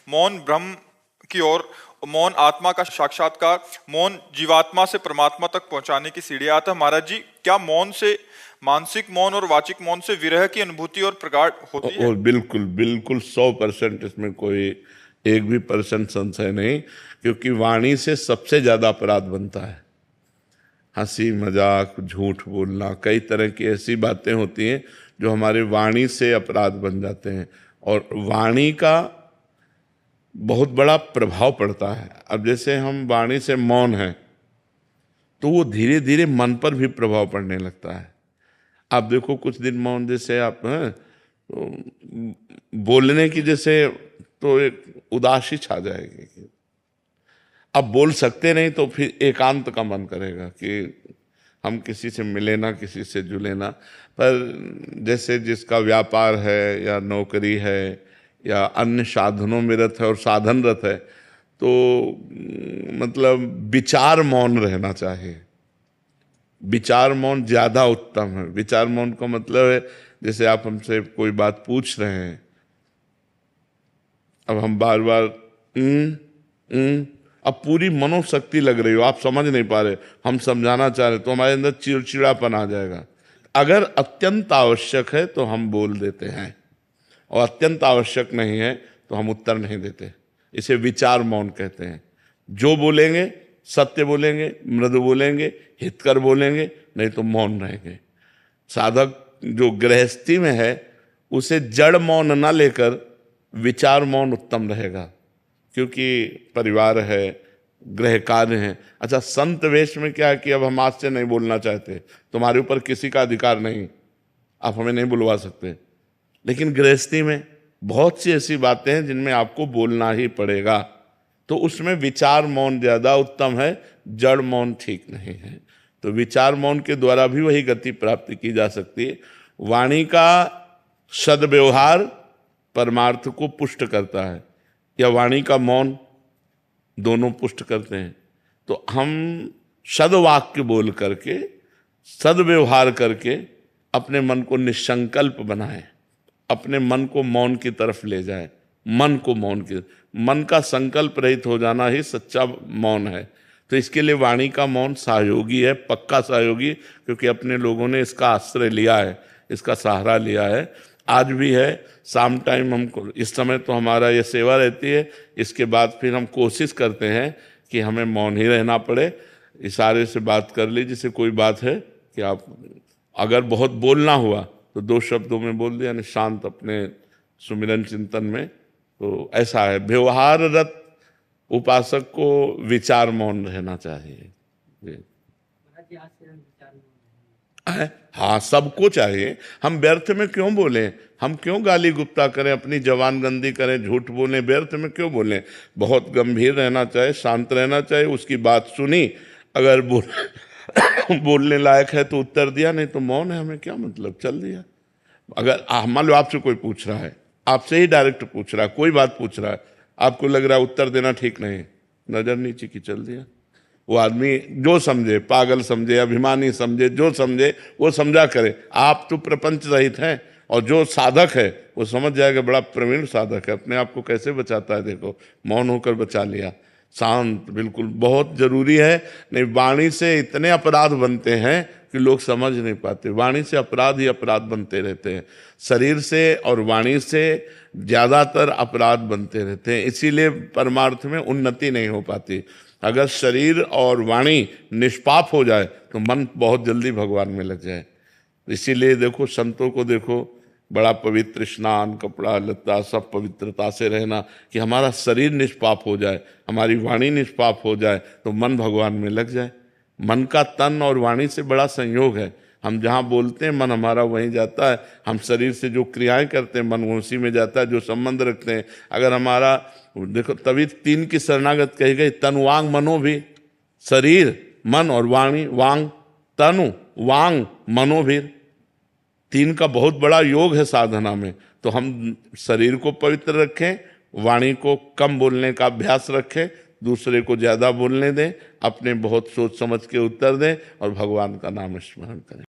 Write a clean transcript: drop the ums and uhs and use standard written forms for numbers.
मौन ब्रह्म की ओर, मौन आत्मा का साक्षात्कार, मौन जीवात्मा से परमात्मा तक पहुंचाने की सीढ़ी। आता महाराज जी, क्या मौन से, मानसिक मौन और वाचिक मौन से विरह की अनुभूति और प्रगाढ़ होती है? और बिल्कुल बिल्कुल 100% इसमें कोई एक भी परसेंट संशय नहीं, क्योंकि वाणी से सबसे ज्यादा अपराध बनता है। हंसी मजाक, झूठ बोलना, कई तरह की ऐसी बातें होती हैं जो हमारे वाणी से अपराध बन जाते हैं, और वाणी का बहुत बड़ा प्रभाव पड़ता है। अब जैसे हम वाणी से मौन हैं तो वो धीरे धीरे मन पर भी प्रभाव पड़ने लगता है। आप देखो कुछ दिन मौन, जैसे आप हैं तो बोलने की जैसे तो एक उदासी छा जाएगी। अब बोल सकते नहीं तो फिर एकांत का मन करेगा कि हम किसी से मिले ना, किसी से जुले ना। पर जैसे जिसका व्यापार है या नौकरी है या अन्य साधनों में रत है और साधनरत है, तो मतलब विचार मौन रहना चाहिए। विचार मौन ज्यादा उत्तम है। विचार मौन का मतलब है, जैसे आप हमसे कोई बात पूछ रहे हैं, अब हम बार बार अब पूरी मनोशक्ति लग रही हो, आप समझ नहीं पा रहे, हम समझाना चाह रहे, तो हमारे अंदर चिड़चिड़ापन आ जाएगा। अगर अत्यंत आवश्यक है तो हम बोल देते हैं, और अत्यंत आवश्यक नहीं है तो हम उत्तर नहीं देते। इसे विचार मौन कहते हैं। जो बोलेंगे सत्य बोलेंगे, मृदु बोलेंगे, हितकर बोलेंगे, नहीं तो मौन रहेंगे। साधक जो गृहस्थी में है उसे जड़ मौन ना लेकर विचार मौन उत्तम रहेगा, क्योंकि परिवार है, गृह कार्य है। अच्छा, संत वेश में क्या है कि अब हम आज से नहीं बोलना चाहते, तुम्हारे ऊपर किसी का अधिकार नहीं, आप हमें नहीं बुलवा सकते। लेकिन गृहस्थी में बहुत सी ऐसी बातें हैं जिनमें आपको बोलना ही पड़ेगा, तो उसमें विचार मौन ज्यादा उत्तम है, जड़ मौन ठीक नहीं है। तो विचार मौन के द्वारा भी वही गति प्राप्त की जा सकती है। वाणी का सद्व्यवहार परमार्थ को पुष्ट करता है, या वाणी का मौन, दोनों पुष्ट करते हैं। तो हम सद्वाक्य बोल करके, सद्व्यवहार करके अपने मन को निसंकल्प बनाएं, अपने मन को मौन की तरफ ले जाए। मन को मौन की, मन का संकल्प रहित हो जाना ही सच्चा मौन है। तो इसके लिए वाणी का मौन सहयोगी है, पक्का सहयोगी, क्योंकि अपने लोगों ने इसका आश्रय लिया है, इसका सहारा लिया है। आज भी है। शाम टाइम हमको, इस समय तो हमारा ये सेवा रहती है, इसके बाद फिर हम कोशिश करते हैं कि हमें मौन ही रहना पड़े। इशारे से बात कर ली, जैसे कोई बात है कि आप अगर बहुत बोलना हुआ तो 2 शब्दों में बोल दिया, यानी शांत अपने सुमिरन चिंतन में। तो ऐसा है, व्यवहाररत उपासक को विचार मौन रहना चाहिए। हाँ, सबको चाहिए। हम व्यर्थ में क्यों बोलें, हम क्यों गाली गुप्ता करें, अपनी जबान गंदी करें, झूठ बोलें, व्यर्थ में क्यों बोलें। बहुत गंभीर रहना चाहिए, शांत रहना चाहिए। उसकी बात सुनी, अगर बोलने लायक है तो उत्तर दिया, नहीं तो मौन है, हमें क्या मतलब, चल दिया। अगर मान लो आपसे कोई पूछ रहा है, आपसे ही डायरेक्ट पूछ रहा है, कोई बात पूछ रहा है, आपको लग रहा है उत्तर देना ठीक नहीं, नजर नीचे की, चल दिया। वो आदमी जो समझे, पागल समझे, अभिमानी समझे, जो समझे वो समझा करे। आप तो प्रपंच रहित हैं, और जो साधक है वो समझ जाएगा, बड़ा प्रवीण साधक है, अपने आप को कैसे बचाता है, देखो मौन होकर बचा लिया। शांत बिल्कुल बहुत जरूरी है। नहीं, वाणी से इतने अपराध बनते हैं कि लोग समझ नहीं पाते। वाणी से अपराध ही अपराध बनते रहते हैं, शरीर से और वाणी से ज्यादातर अपराध बनते रहते हैं। इसीलिए परमार्थ में उन्नति नहीं हो पाती। अगर शरीर और वाणी निष्पाप हो जाए तो मन बहुत जल्दी भगवान में लग जाए। इसीलिए देखो, संतों को देखो, बड़ा पवित्र स्नान, कपड़ा लत्ता सब पवित्रता से रहना, कि हमारा शरीर निष्पाप हो जाए, हमारी वाणी निष्पाप हो जाए, तो मन भगवान में लग जाए। मन का तन और वाणी से बड़ा संयोग है। हम जहाँ बोलते हैं मन हमारा वहीं जाता है, हम शरीर से जो क्रियाएं करते हैं मन उसी में जाता है, जो संबंध रखते हैं। अगर हमारा, देखो तभी 3 की शरणागत कही गई, तन वांग मनो भी। शरीर, मन और वाणी, वांग तनु, वांग मनो भी, 3 का बहुत बड़ा योग है साधना में। तो हम शरीर को पवित्र रखें, वाणी को कम बोलने का अभ्यास रखें, दूसरे को ज्यादा बोलने दें, अपने बहुत सोच समझ के उत्तर दें, और भगवान का नाम स्मरण करें।